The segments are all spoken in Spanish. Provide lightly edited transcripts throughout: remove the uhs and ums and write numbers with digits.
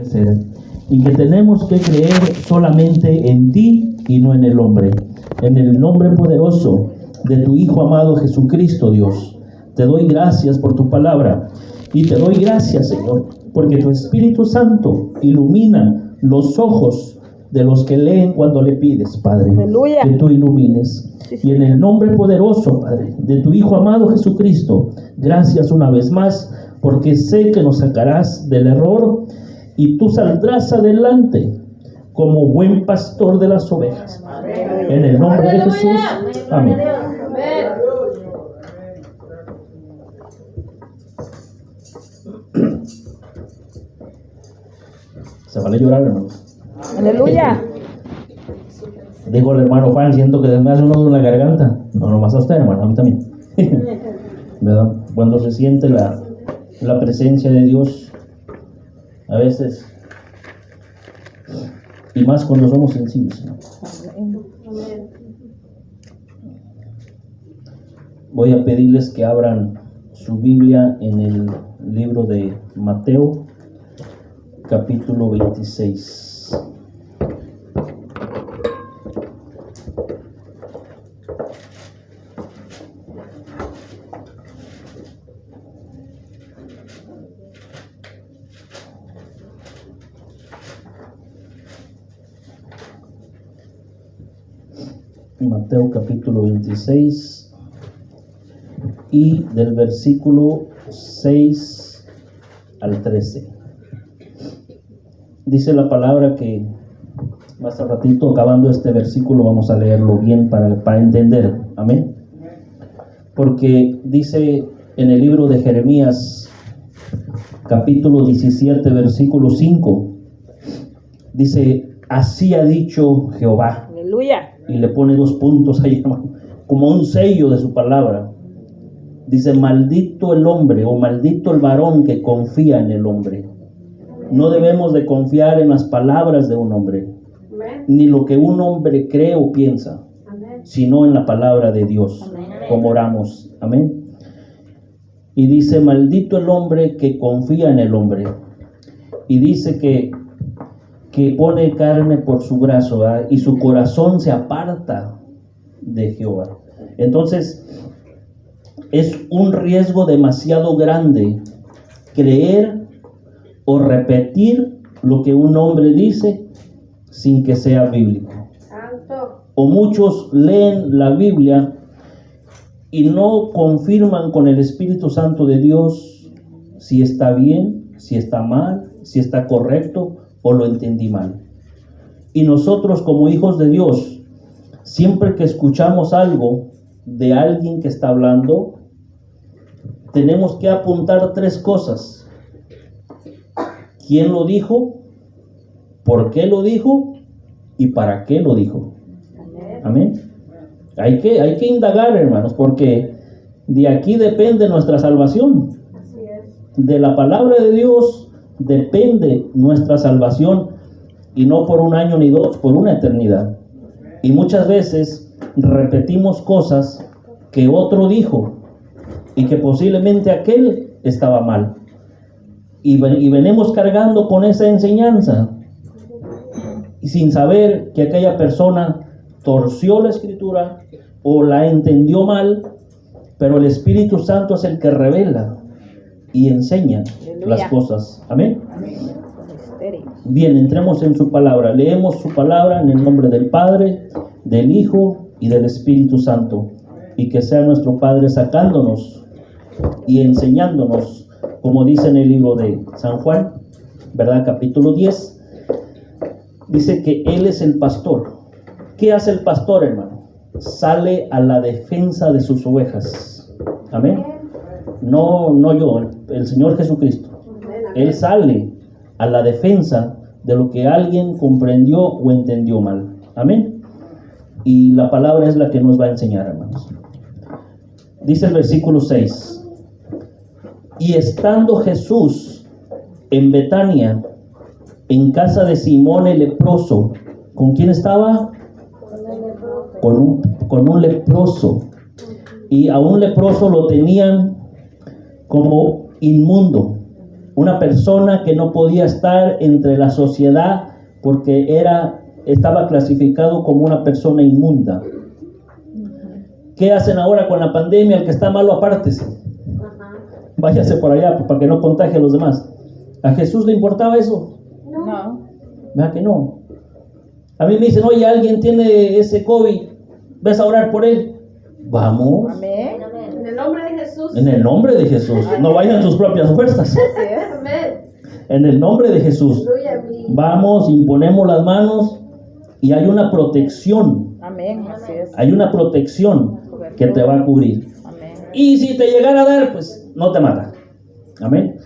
ser, y que tenemos que creer solamente en ti y no en el hombre. En el nombre poderoso de tu Hijo amado Jesucristo, Dios, te doy gracias por tu palabra y te doy gracias, Señor, porque tu Espíritu Santo ilumina los ojos de los que leen cuando le pides, Padre. Aleluya. Que tú ilumines. Y en el nombre poderoso, Padre, de tu Hijo amado Jesucristo, gracias una vez más, porque sé que nos sacarás del error y tú saldrás adelante como buen pastor de las ovejas. En el nombre de Jesús. Amén. Se vale llorar, hermano. Aleluya. Dijo el hermano Juan, siento que me hace un nudo en la garganta. No, nomás a usted, hermano, a mí también. ¿Verdad? Cuando se siente la presencia de Dios, a veces, y más cuando somos sensibles, ¿no? Voy a pedirles que abran su Biblia en el libro de Mateo, capítulo 26. Mateo capítulo 26 y del versículo 6 al 13. Dice la palabra que más al ratito, acabando este versículo, vamos a leerlo bien para entender. Amén. Porque dice en el libro de Jeremías capítulo 17 versículo 5, dice: así ha dicho Jehová. Aleluya. Y le pone 2 puntos ahí, como un sello de su palabra. Dice: maldito el hombre o maldito el varón que confía en el hombre. No debemos de confiar en las palabras de un hombre, ni lo que un hombre cree o piensa, sino en la palabra de Dios, como oramos. Amén. Y dice: maldito el hombre que confía en el hombre. Y dice que pone carne por su brazo, ¿verdad? Y su corazón se aparta de Jehová. Entonces, es un riesgo demasiado grande creer o repetir lo que un hombre dice sin que sea bíblico. O muchos leen la Biblia y no confirman con el Espíritu Santo de Dios si está bien, si está mal, si está correcto o lo entendí mal. Y nosotros, como hijos de Dios, siempre que escuchamos algo de alguien que está hablando, tenemos que apuntar 3 cosas: quién lo dijo, por qué lo dijo y para qué lo dijo. Amén. Hay que indagar, hermanos, porque de aquí depende nuestra salvación. De la palabra de Dios depende nuestra salvación, y no por 1 año ni 2, por una eternidad. Y muchas veces repetimos cosas que otro dijo y que posiblemente aquel estaba mal, y venimos cargando con esa enseñanza y sin saber que aquella persona torció la escritura o la entendió mal, pero el Espíritu Santo es el que revela y enseña las cosas. Amén. Bien, entremos en su palabra. Leemos su palabra en el nombre del Padre, del Hijo y del Espíritu Santo. Y que sea nuestro Padre sacándonos y enseñándonos, como dice en el libro de San Juan, ¿verdad? Capítulo 10. Dice que Él es el pastor. ¿Qué hace el pastor, hermano? Sale a la defensa de sus ovejas. Amén. No yo, el Señor Jesucristo. Él sale a la defensa de lo que alguien comprendió o entendió mal. Amén. Y la palabra es la que nos va a enseñar, hermanos. Dice el versículo 6: y estando Jesús en Betania, en casa de Simón el leproso. ¿Con quién estaba? Con un leproso. Y a un leproso lo tenían como inmundo. una persona que no podía estar entre la sociedad porque estaba clasificado como una persona inmunda. ¿Qué hacen ahora con la pandemia? El que está malo, apártese. Váyase por allá para que no contagie a los demás. ¿A Jesús le importaba eso? No. ¿Verdad que no? A mí me dicen, oye, alguien tiene ese COVID, ¿ves a orar por él? Vamos. Amén. En el nombre de Jesús. En el nombre de Jesús. No vayan sus propias fuerzas. Amén. En el nombre de Jesús. Aleluya, mi. Vamos, imponemos las manos y hay una protección. Amén. Así es. Hay una protección que te va a cubrir. Amén. Y si te llegara a dar, pues no te mata. Amén.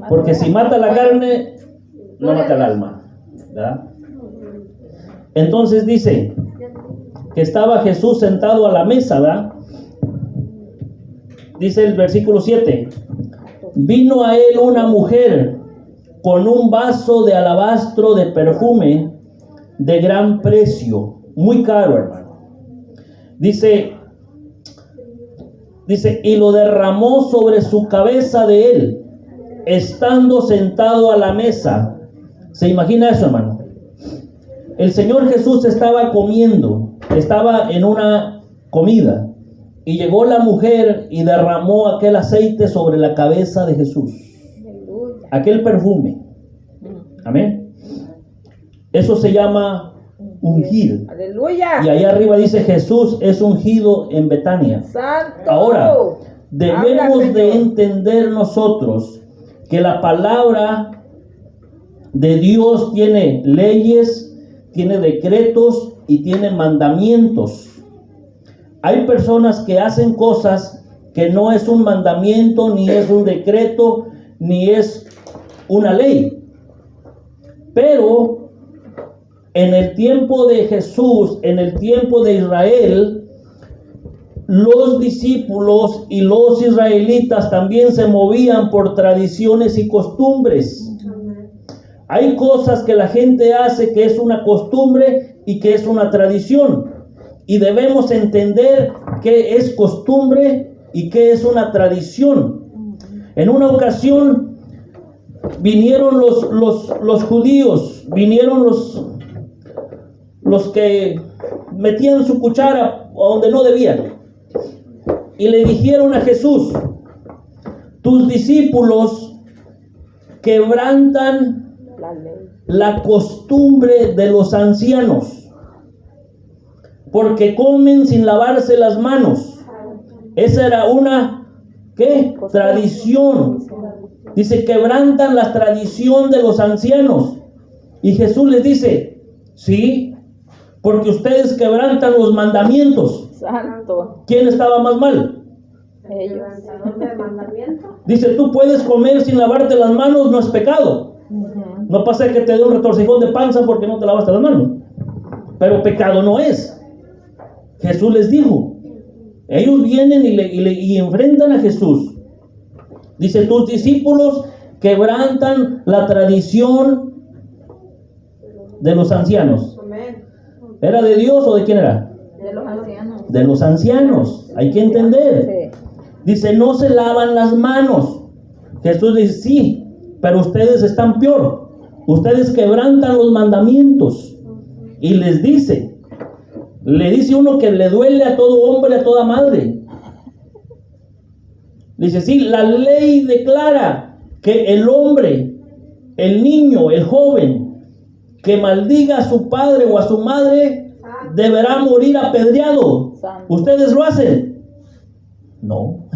Porque si mata la carne, no mata el alma. ¿Verdad? Entonces dice que estaba Jesús sentado a la mesa, ¿verdad? Dice el versículo 7. Vino a él una mujer con un vaso de alabastro de perfume de gran precio, muy caro, hermano. Dice, y lo derramó sobre su cabeza de él, estando sentado a la mesa. ¿Se imagina eso, hermano? El Señor Jesús estaba comiendo, estaba en una comida, y llegó la mujer y derramó aquel aceite sobre la cabeza de Jesús. Aleluya. Aquel perfume. Amén. Eso se llama ungir. Aleluya. Y ahí arriba dice Jesús es ungido en Betania. Santo. Ahora, debemos Habla, de Señor. entender nosotros que la palabra de Dios tiene leyes, tiene decretos y tiene mandamientos. Hay personas que hacen cosas que no es un mandamiento, ni es un decreto, ni es una ley. Pero en el tiempo de Jesús, en el tiempo de Israel, los discípulos y los israelitas también se movían por tradiciones y costumbres. Hay cosas que la gente hace que es una costumbre y que es una tradición. Y debemos entender qué es costumbre y qué es una tradición. En una ocasión vinieron los judíos, vinieron los que metían su cuchara a donde no debían. Y le dijeron a Jesús, tus discípulos quebrantan La ley. la costumbre de los ancianos, porque comen sin lavarse las manos. Esa era una, ¿qué? Tradición. Dice, quebrantan la tradición de los ancianos. Y Jesús les dice, sí, porque ustedes quebrantan los mandamientos. Santo. ¿Quién estaba más mal? Ellos. ¿De mandamiento? Dice, tú puedes comer sin lavarte las manos, no es pecado. No pasa que te dé un retorcijón de panza porque no te lavaste las manos. Pero pecado no es. Jesús les dijo. Ellos vienen y enfrentan a Jesús. Dice, tus discípulos quebrantan la tradición de los ancianos. Amén. ¿Era de Dios o de quién era? De los ancianos. De los ancianos. Hay que entender. Sí. Dice, no se lavan las manos. Jesús dice, sí, pero ustedes están peor. Ustedes quebrantan los mandamientos. Y le dice uno que le duele a todo hombre, a toda madre. Dice, sí, la ley declara que el hombre, el niño, el joven, que maldiga a su padre o a su madre, deberá morir apedreado. ¿Ustedes lo hacen? No.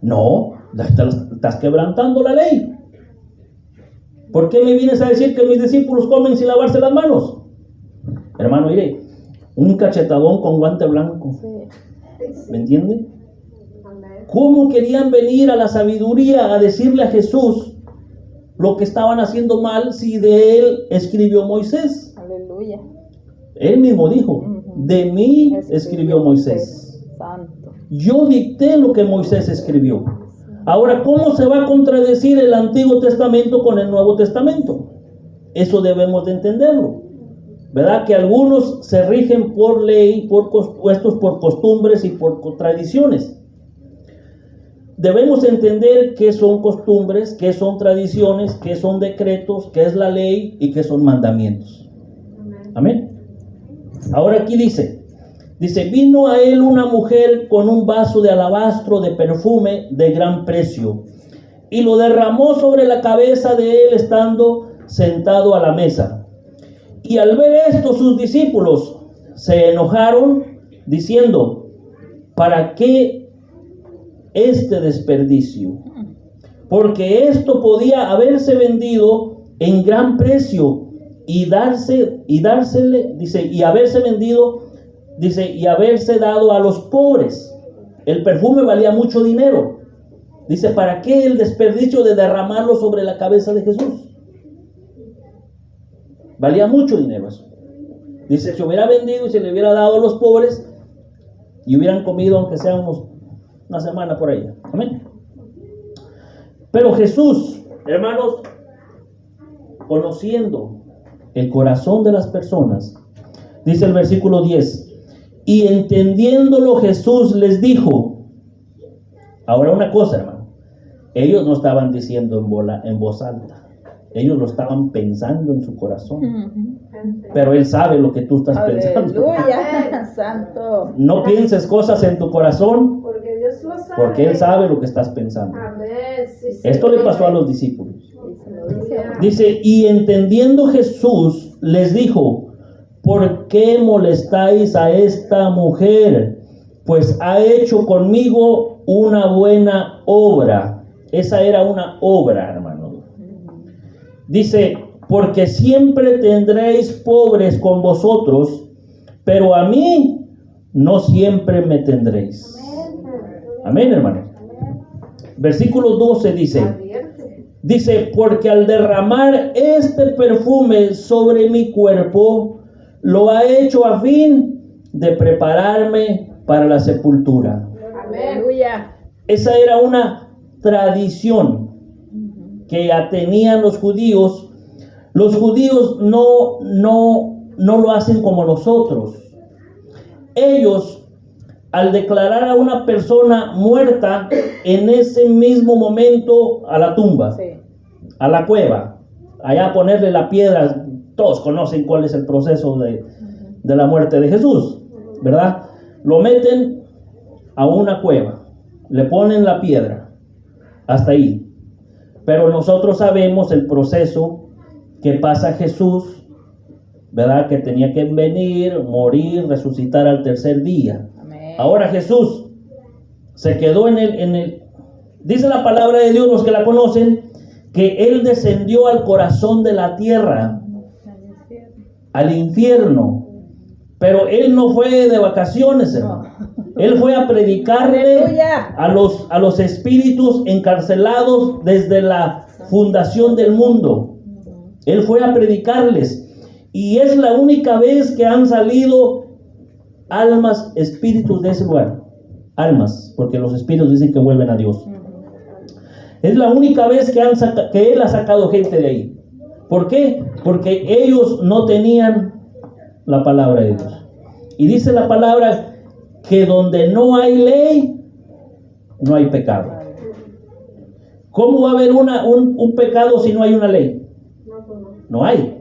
No, estás quebrantando la ley. ¿Por qué me vienes a decir que mis discípulos comen sin lavarse las manos? Hermano, mire, un cachetadón con guante blanco. ¿Me entiende? ¿Cómo querían venir a la sabiduría a decirle a Jesús lo que estaban haciendo mal si de él escribió Moisés? Aleluya. Él mismo dijo, de mí escribió Moisés. Santo. Yo dicté lo que Moisés escribió. Ahora, ¿cómo se va a contradecir el Antiguo Testamento con el Nuevo Testamento? Eso debemos de entenderlo. ¿Verdad? Que algunos se rigen por ley, puestos por costumbres y por tradiciones. debemos entender qué son costumbres, qué son tradiciones, qué son decretos, qué es la ley y qué son mandamientos. Amén. Ahora aquí dice, vino a él una mujer con un vaso de alabastro de perfume de gran precio y lo derramó sobre la cabeza de él estando sentado a la mesa. Y al ver esto sus discípulos se enojaron diciendo, ¿para qué este desperdicio? Porque esto podía haberse vendido en gran precio y dársele, dice, y haberse vendido, dice, y haberse dado a los pobres. El perfume valía mucho dinero. Dice, ¿para qué el desperdicio de derramarlo sobre la cabeza de Jesús? Valía mucho dinero eso. Dice, se hubiera vendido y se le hubiera dado a los pobres y hubieran comido aunque sea una semana por ahí. Amén. Pero Jesús, hermanos, conociendo el corazón de las personas, dice el versículo 10, y entendiéndolo Jesús les dijo. Ahora una cosa, hermano, ellos no estaban diciendo en voz alta, ellos lo estaban pensando en su corazón, pero Él sabe lo que tú estás pensando. Aleluya, santo. No pienses cosas en tu corazón, Porque Dios lo sabe. porque Él sabe lo que estás pensando. Amén. Sí, sí. Esto le pasó a los discípulos. Y se lo dice. Dice, y entendiendo Jesús les dijo, ¿por qué molestáis a esta mujer? Pues ha hecho conmigo una buena obra. Esa era una obra, hermano. Dice, porque siempre tendréis pobres con vosotros, pero a mí no siempre me tendréis. Amén, hermano. Versículo 12 dice, porque al derramar este perfume sobre mi cuerpo, lo ha hecho a fin de prepararme para la sepultura. Aleluya. Esa era una tradición que tenían los judíos. Los judíos no lo hacen como nosotros. Ellos, al declarar a una persona muerta, en ese mismo momento a la tumba, Sí. a la cueva, allá ponerle la piedra. Todos conocen cuál es el proceso de la muerte de Jesús, ¿verdad? Lo meten a una cueva, le ponen la piedra, hasta ahí. Pero nosotros sabemos el proceso que pasa Jesús, ¿verdad? Que tenía que venir, morir, resucitar al tercer día. Amén. Ahora Jesús se quedó en el, dice la palabra de Dios, los que la conocen, que Él descendió al corazón de la tierra, al infierno. Pero Él no fue de vacaciones, hermano. Él fue a predicarle Aleluya. a los espíritus encarcelados desde la fundación del mundo. Él fue a predicarles. Y es la única vez que han salido almas, espíritus de ese lugar. Almas, porque los espíritus dicen que vuelven a Dios. Es la única vez que Él ha sacado gente de ahí. ¿Por qué? Porque ellos no tenían la palabra de Dios. Y dice la palabra que donde no hay ley, no hay pecado. ¿Cómo va a haber un pecado si no hay una ley? No hay.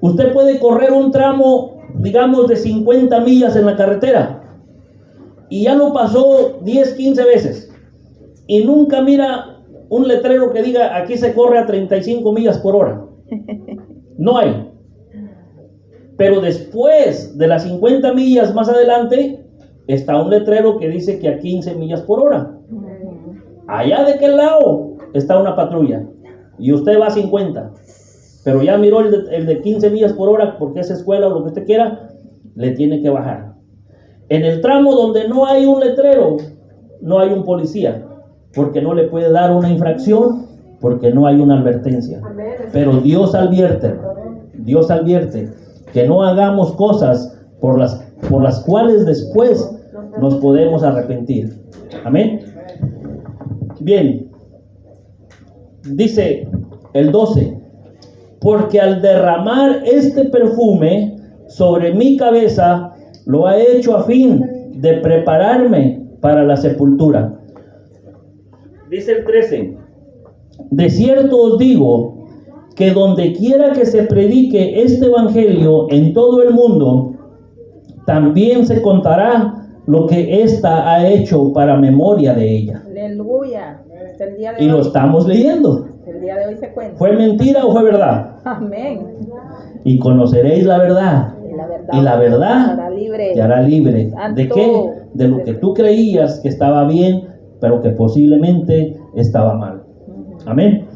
Usted puede correr un tramo, digamos, de 50 millas en la carretera y ya lo pasó 10, 15 veces y nunca mira un letrero que diga aquí se corre a 35 millas por hora. No hay. Pero después de las 50 millas más adelante está un letrero que dice que a 15 millas por hora. Allá de aquel lado está una patrulla y usted va a 50. Pero ya miró el de 15 millas por hora porque es escuela o lo que usted quiera, le tiene que bajar. En el tramo donde no hay un letrero, no hay un policía, porque no le puede dar una infracción, porque no hay una advertencia. Pero Dios advierte que no hagamos cosas por las cuales después nos podemos arrepentir. Amén. Bien, dice el 12, porque al derramar este perfume sobre mi cabeza, lo ha hecho a fin de prepararme para la sepultura. Dice el 13. De cierto os digo que donde quiera que se predique este evangelio en todo el mundo, también se contará lo que ésta ha hecho para memoria de ella. Aleluya. Hasta el día de Y lo hoy. estamos leyendo. Hasta el día de hoy se cuenta. ¿Fue mentira o fue verdad? Amén. Y conoceréis la verdad. Y la verdad hará libre. te hará libre. Santo. ¿De qué? De lo que tú creías que estaba bien, pero que posiblemente estaba mal. Amén.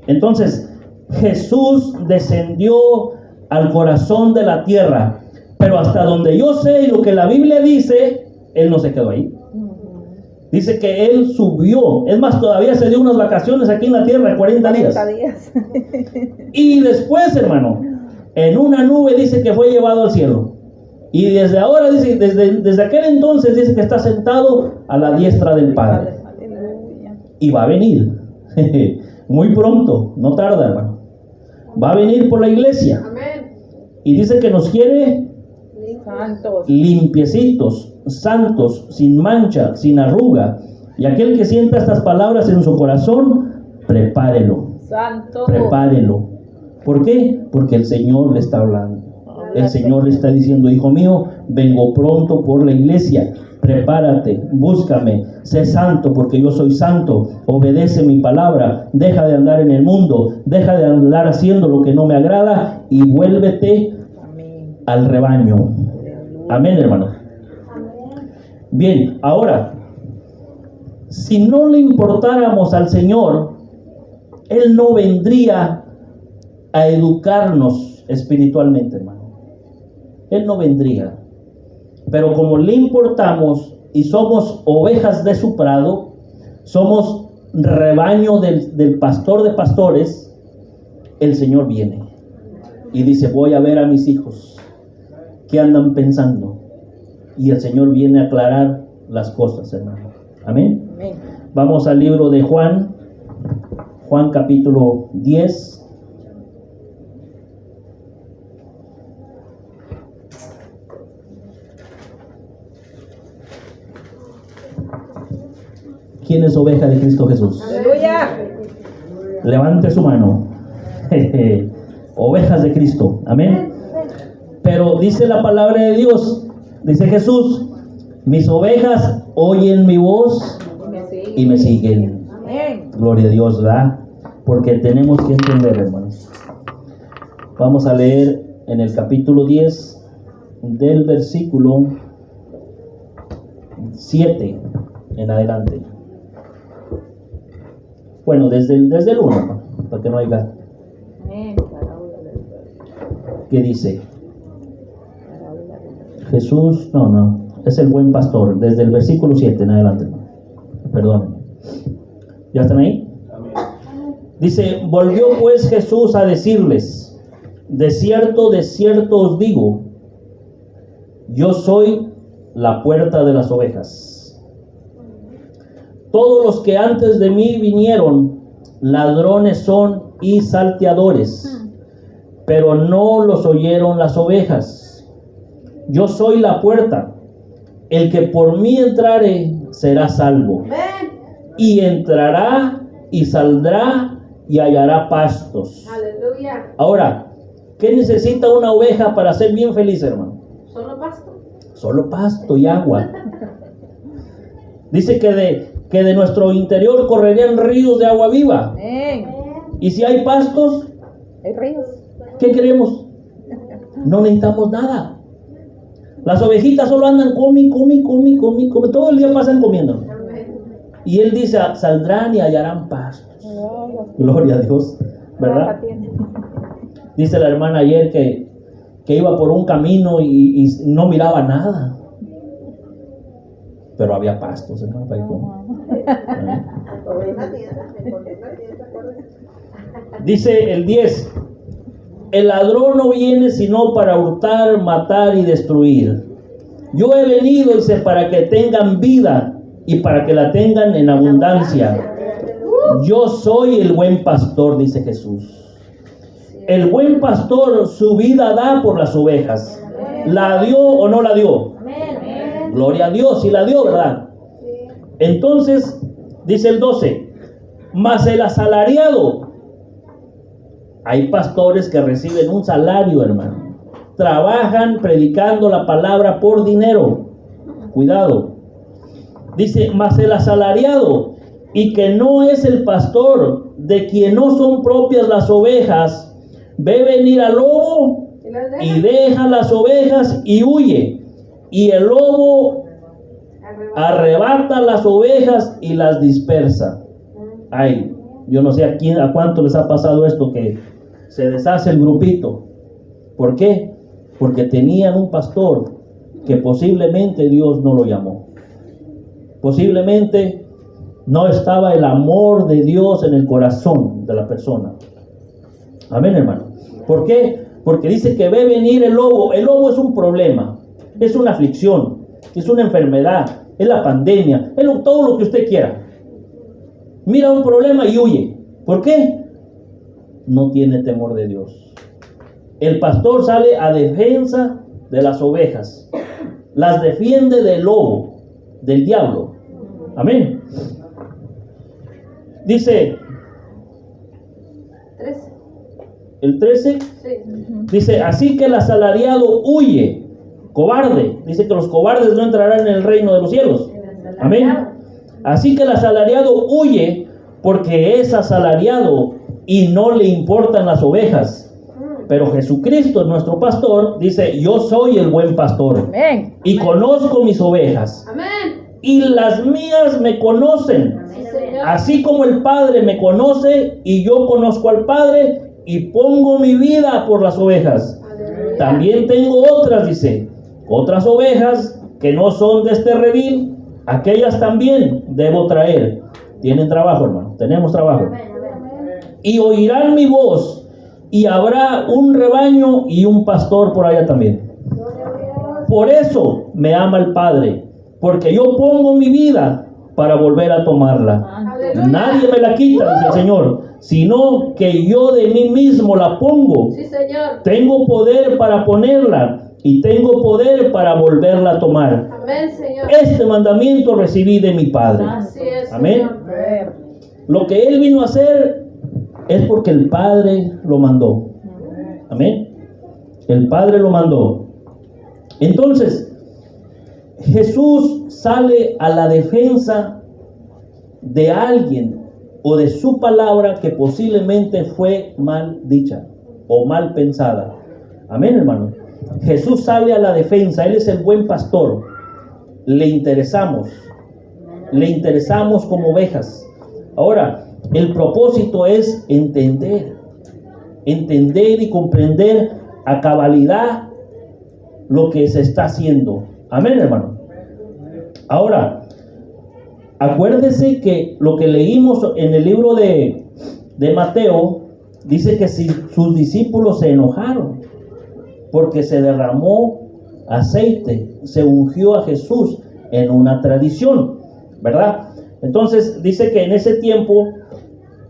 Entonces, Jesús descendió al corazón de la tierra, pero hasta donde yo sé y lo que la Biblia dice, Él no se quedó ahí. Dice que Él subió. Es más, todavía se dio unas vacaciones aquí en la tierra, 40 días. 40 días. Y después, hermano, en una nube dice que fue llevado al cielo. Y desde ahora, dice, desde aquel entonces dice que está sentado a la diestra del Padre. Aleluya. Y va a venir. Muy pronto, no tarda, hermano. Va a venir por la iglesia. Amén. Y dice que nos quiere Santos. limpiecitos, santos, sin mancha, sin arruga. Y aquel que sienta estas palabras en su corazón, prepárelo. Santo. Prepárelo. ¿Por qué? Porque el Señor le está hablando. El Señor le está diciendo: hijo mío, vengo pronto por la iglesia. Prepárate, búscame, sé santo porque yo soy santo. Obedece mi palabra. Deja de andar en el mundo. Deja de andar haciendo lo que no me agrada y vuélvete Amén. al rebaño. Amén, hermano. Bien, ahora, si no le importáramos al Señor, Él no vendría a educarnos espiritualmente, hermano. Él no vendría. Pero como le importamos y somos ovejas de su prado, somos rebaño del pastor de pastores, el Señor viene y dice: voy a ver a mis hijos, ¿qué andan pensando? Y el Señor viene a aclarar las cosas, hermano. Amén. Amén. Vamos al libro de Juan capítulo 10. ¿Quién es oveja de Cristo Jesús? Aleluya. Levante su mano. Ovejas de Cristo. Amén. Pero dice la palabra de Dios, dice Jesús: mis ovejas oyen mi voz y me siguen. Amén. Gloria a Dios, ¿verdad? Porque tenemos que entender, hermanos. Vamos a leer en el capítulo 10 del versículo 7 en adelante. Bueno, desde el 1, para que no haya. Amén. ¿Qué dice? Jesús, no, es el buen pastor, desde el versículo 7 en adelante. Perdónenme. ¿Ya están ahí? Dice: volvió pues Jesús a decirles: de cierto os digo, yo soy la puerta de las ovejas. Todos los que antes de mí vinieron, ladrones son y salteadores, pero no los oyeron las ovejas. Yo soy la puerta. El que por mí entrare será salvo. Y entrará y saldrá y hallará pastos. Aleluya. Ahora, ¿qué necesita una oveja para ser bien feliz, hermano? Solo pasto. Solo pasto y agua. Dice que de nuestro interior correrían ríos de agua viva. Amén. Y si hay pastos, Hay ríos. ¿qué queremos? No necesitamos nada. Las ovejitas solo andan come. Todo el día pasan comiendo. Amén. Y Él dice: saldrán y hallarán pastos. Gloria a Dios, ¿verdad? Dice la hermana ayer que iba por un camino y no miraba nada, pero había pastos, ¿no? Dice el 10: el ladrón no viene sino para hurtar, matar y destruir. Yo he venido, dice, para que tengan vida y para que la tengan en abundancia. Yo soy el buen pastor, dice Jesús. El buen pastor su vida da por las ovejas. ¿La dio o no la dio? Gloria a Dios, sí la dio, ¿verdad? Entonces, dice el 12: Mas el asalariado, hay pastores que reciben un salario, hermano. Trabajan predicando la palabra por dinero. Cuidado. Dice, mas el asalariado, y que no es el pastor, de quien no son propias las ovejas, ve venir al lobo y deja las ovejas y huye. Y el lobo arrebata las ovejas y las dispersa. Ay, yo no sé a cuánto les ha pasado esto, que se deshace el grupito. ¿Por qué? Porque tenían un pastor que posiblemente Dios no lo llamó. Posiblemente no estaba el amor de Dios en el corazón de la persona. Amén, hermano. ¿Por qué? Porque dice que ve venir el lobo. El lobo es un problema, es una aflicción, es una enfermedad, es la pandemia, es todo lo que usted quiera. Mira un problema y huye. ¿Por qué? No tiene temor de Dios. El pastor sale a defensa de las ovejas, las defiende del lobo, del diablo. Amén. Dice 13. el 13, Sí. dice, así que el asalariado huye, cobarde. Dice que los cobardes no entrarán en el reino de los cielos. Amén. Así que el asalariado huye porque es asalariado y no le importan las ovejas. Pero Jesucristo, nuestro pastor, dice, yo soy el buen pastor Amén. y conozco mis ovejas Amén. y las mías me conocen. Sí, Señor. Así como el Padre me conoce y yo conozco al Padre y pongo mi vida por las ovejas. Aleluya. También tengo otras, dice, otras ovejas que no son de este redil, aquellas también debo traer. Tienen trabajo, hermano, tenemos trabajo. Y oirán mi voz, y habrá un rebaño y un pastor por allá también. Por eso me ama el Padre, porque yo pongo mi vida para volver a tomarla. Aleluya. Nadie me la quita, dice el Señor, sino que yo de mí mismo la pongo. Sí, Señor. Tengo poder para ponerla y tengo poder para volverla a tomar. Amén, Señor. Este mandamiento recibí de mi Padre. Así es, Amén. Señor. Lo que Él vino a hacer es porque el Padre lo mandó. Amén. El Padre lo mandó. Entonces, Jesús sale a la defensa de alguien o de su palabra que posiblemente fue mal dicha o mal pensada. Amén, hermano. Jesús sale a la defensa. Él es el buen pastor. Le interesamos como ovejas. Ahora, el propósito es entender y comprender a cabalidad lo que se está haciendo. Amén, hermano. Ahora, acuérdese que lo que leímos en el libro de Mateo dice que si sus discípulos se enojaron porque se derramó aceite, se ungió a Jesús en una tradición, ¿verdad? Entonces dice que en ese tiempo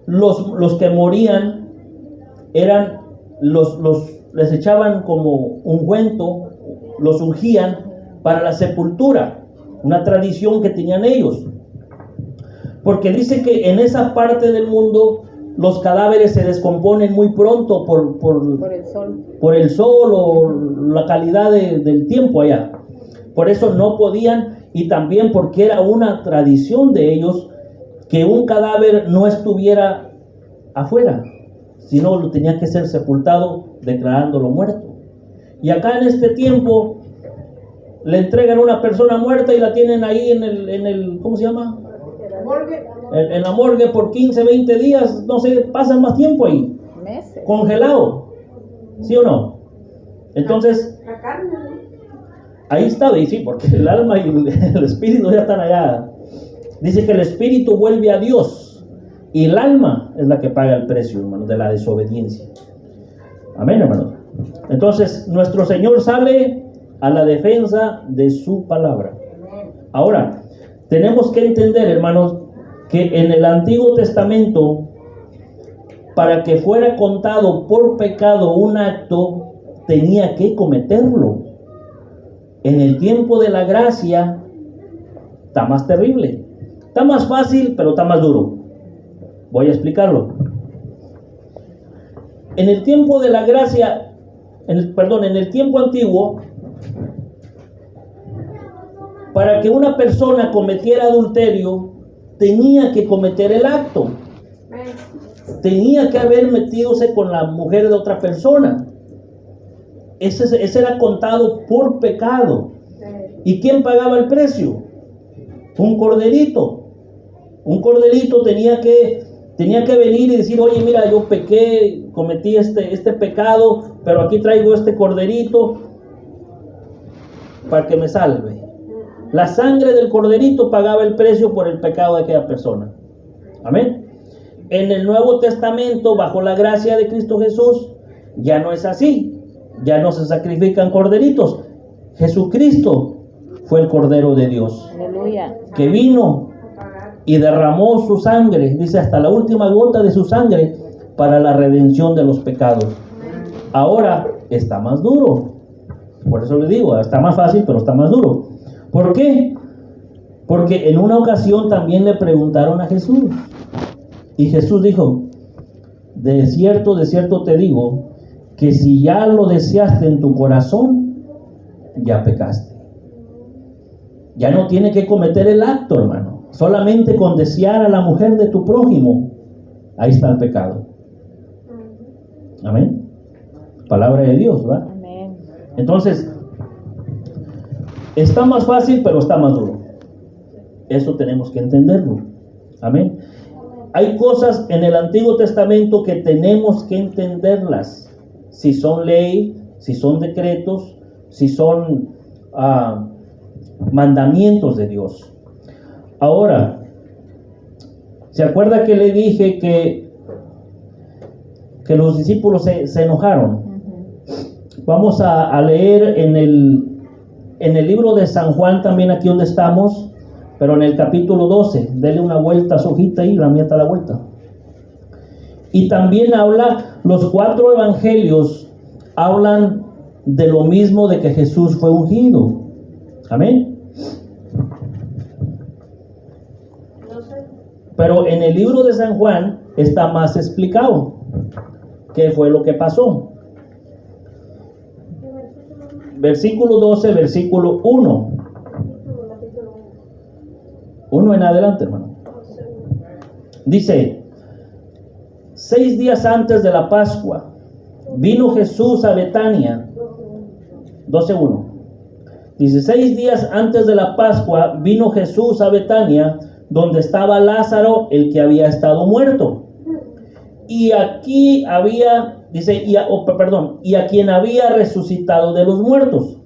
los que morían eran les echaban como ungüento, los ungían para la sepultura, una tradición que tenían ellos. Porque dice que en esa parte del mundo los cadáveres se descomponen muy pronto Por el sol. por el sol o la calidad del tiempo allá. Por eso no podían, y también porque era una tradición de ellos que un cadáver no estuviera afuera, sino lo tenía que ser sepultado declarándolo muerto. Y acá en este tiempo le entregan una persona muerta y la tienen ahí en el ¿cómo se llama? En la morgue por 15, 20 días, no sé, pasan más tiempo ahí, Meses. congelado, ¿sí o no? Entonces, La carne, ¿no? ahí está, y sí, porque el alma y el espíritu ya están allá. Dice que el espíritu vuelve a Dios y el alma es la que paga el precio, hermano, de la desobediencia. Amén, hermano. Entonces, nuestro Señor sale a la defensa de su palabra. Ahora, tenemos que entender, hermanos, que en el Antiguo Testamento, para que fuera contado por pecado un acto, tenía que cometerlo. En el tiempo de la gracia, está más terrible. Está más fácil, pero está más duro. Voy a explicarlo. En el tiempo de la gracia, en el tiempo antiguo, para que una persona cometiera adulterio, tenía que cometer el acto. Tenía que haber metido con la mujer de otra persona. Ese era contado por pecado. ¿Y quién pagaba el precio? Un corderito. Un corderito tenía que venir y decir, oye, mira, yo pequé, cometí este pecado, pero aquí traigo este corderito para que me salve. La sangre del corderito pagaba el precio por el pecado de aquella persona. Amén. En el Nuevo Testamento, bajo la gracia de Cristo Jesús, ya no es así. Ya no se sacrifican corderitos. Jesucristo fue el Cordero de Dios. Aleluya. Que vino y derramó su sangre, dice, hasta la última gota de su sangre, para la redención de los pecados. Ahora está más duro. Por eso le digo, está más fácil, pero está más duro. ¿Por qué? Porque en una ocasión también le preguntaron a Jesús. Y Jesús dijo, de cierto te digo, que si ya lo deseaste en tu corazón, ya pecaste. Ya no tiene que cometer el acto, hermano. Solamente con desear a la mujer de tu prójimo, ahí está el pecado. Amén. Palabra de Dios, ¿verdad? Amén. Entonces, está más fácil, pero está más duro. Eso tenemos que entenderlo. Amén. Hay cosas en el Antiguo Testamento que tenemos que entenderlas. Si son ley, si son decretos, si son mandamientos de Dios. Ahora, ¿se acuerda que le dije que los discípulos se enojaron? Vamos a leer en el libro de San Juan, también aquí donde estamos, pero en el capítulo 12. Dele una vuelta a su hojita y la mía está a la vuelta. Y también los 4 evangelios hablan de lo mismo, de que Jesús fue ungido. Amén. Pero en el libro de San Juan está más explicado qué fue lo que pasó. Versículo 12, versículo 1. 1 en adelante, hermano. Dice, 6 días antes de la Pascua, vino Jesús a Betania. 12:1. Dice, 6 días antes de la Pascua, vino Jesús a Betania, donde estaba Lázaro, el que había estado muerto. Y aquí había, dice, y a quien había resucitado de los muertos.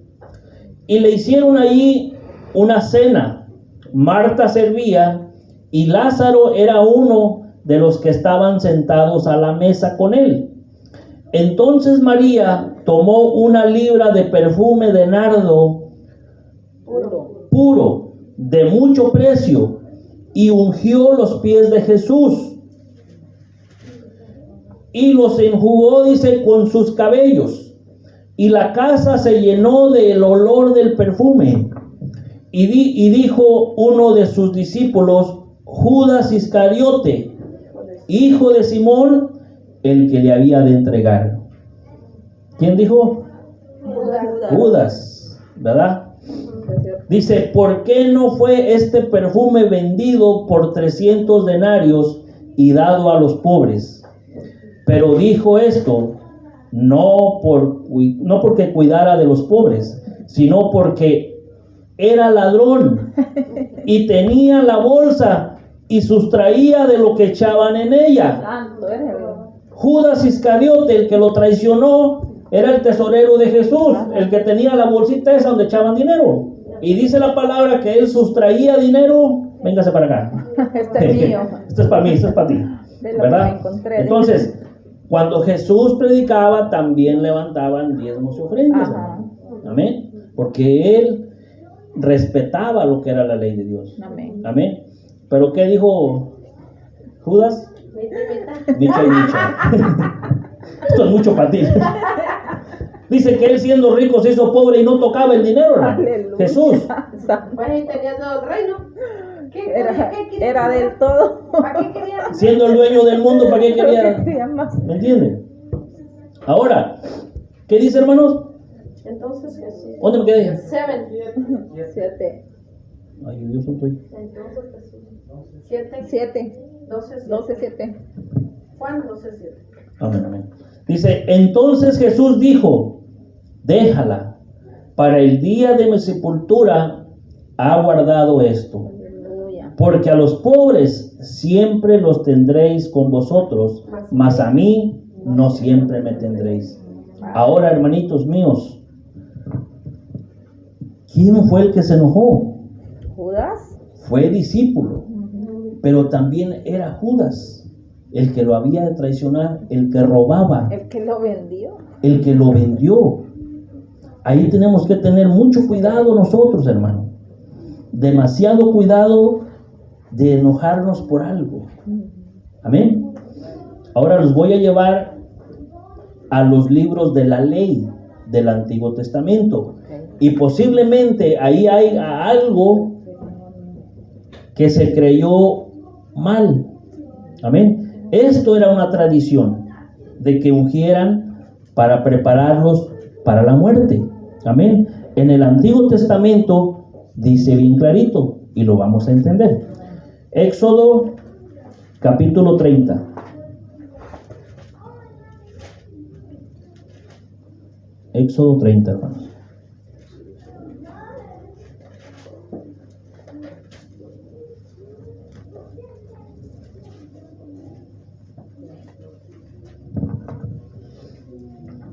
Y le hicieron allí una cena. Marta servía y Lázaro era uno de los que estaban sentados a la mesa con él. Entonces María tomó 1 libra de perfume de nardo puro, de mucho precio, y ungió los pies de Jesús y los enjugó, dice, con sus cabellos, y la casa se llenó del olor del perfume. Y dijo uno de sus discípulos, Judas Iscariote, hijo de Simón, el que le había de entregar. ¿Quién dijo? Judas, ¿verdad? Dice, ¿por qué no fue este perfume vendido por 300 denarios y dado a los pobres? Pero dijo esto no porque cuidara de los pobres, sino porque era ladrón y tenía la bolsa y sustraía de lo que echaban en ella. Judas Iscariote, el que lo traicionó, era el tesorero de Jesús, el que tenía la bolsita esa donde echaban dinero. Y dice la palabra que él sustraía dinero. Véngase para acá. Este es mío. Esto es para mí, esto es para ti. ¿Verdad? Entonces, cuando Jesús predicaba, también levantaban diezmos y ofrendas. Amén. Porque él respetaba lo que era la ley de Dios. Amén. Amén. Pero ¿qué dijo Judas? Micha y micha. Esto es mucho para ti. Dice que él, siendo rico, se hizo pobre y no tocaba el dinero, hermano. Jesús. Pues tenía todo el reino. Era del todo. ¿Para qué querían? Siendo el dueño del mundo, ¿para qué quería? Quería más. ¿Me entienden? Ahora, ¿qué dice, hermanos? Entonces Jesús. ¿Dónde me quedé? 7. 7. Ay, Dios santo. Entonces Jesús. 7. 7. 12, 7. Juan 12, 7. Amén, amén. Dice, entonces Jesús dijo, déjala, para el día de mi sepultura ha guardado esto. Aleluya. Porque a los pobres siempre los tendréis con vosotros, mas a mí no siempre me tendréis. Ahora, hermanitos míos, ¿quién fue el que se enojó? Judas. Fue discípulo, pero también era Judas, el que lo había de traicionar, el que robaba, El que lo vendió. el que lo vendió. Ahí tenemos que tener mucho cuidado nosotros, hermano. Demasiado cuidado de enojarnos por algo. Amén. Ahora los voy a llevar a los libros de la ley del Antiguo Testamento. Y posiblemente ahí hay algo que se creyó mal. Amén. Esto era una tradición de que ungieran para prepararlos para la muerte. Amén. En el Antiguo Testamento dice bien clarito y lo vamos a entender. Éxodo capítulo 30. Éxodo 30, hermanos.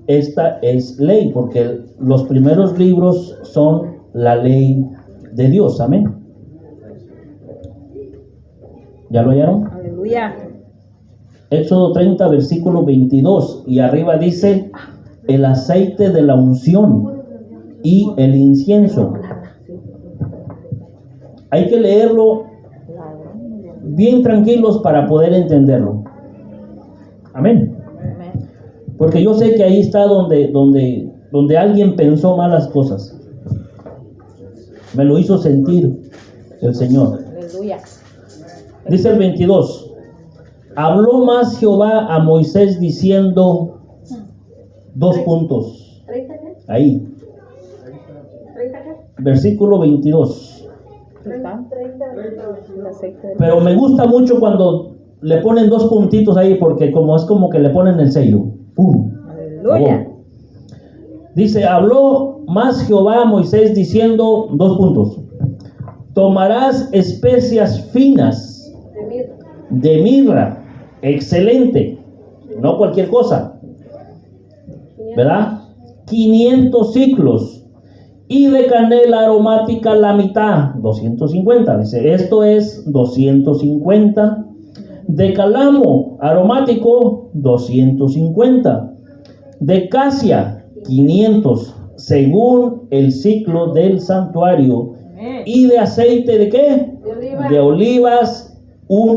Esta es ley, porque los primeros libros son la ley de Dios. Amén. ¿Ya lo hallaron? Aleluya. Éxodo 30, versículo 22. Y arriba dice, el aceite de la unción y el incienso. Hay que leerlo bien tranquilos para poder entenderlo. Amén. Amén. Porque yo sé que ahí está donde alguien pensó malas cosas. Me lo hizo sentir el Señor. Aleluya. Dice el 22. Habló más Jehová a Moisés diciendo, dos puntos. ¿30 qué? Ahí. ¿30 qué? Versículo 22. ¿Está? 30. El aceite de Pero me gusta mucho cuando le ponen dos puntitos ahí, porque como es como que le ponen el sello. ¡Pum! Aleluya. Oh. Dice, habló más Jehová a Moisés diciendo, dos puntos. Tomarás especias finas De mirra. de mirra, excelente, no cualquier cosa, ¿verdad? 500 ciclos, y de canela aromática la mitad, 250, dice, esto es 250, de cálamo aromático, 250, de casia, 500, según el ciclo del santuario, y de aceite de ¿qué? De oliva. De olivas, un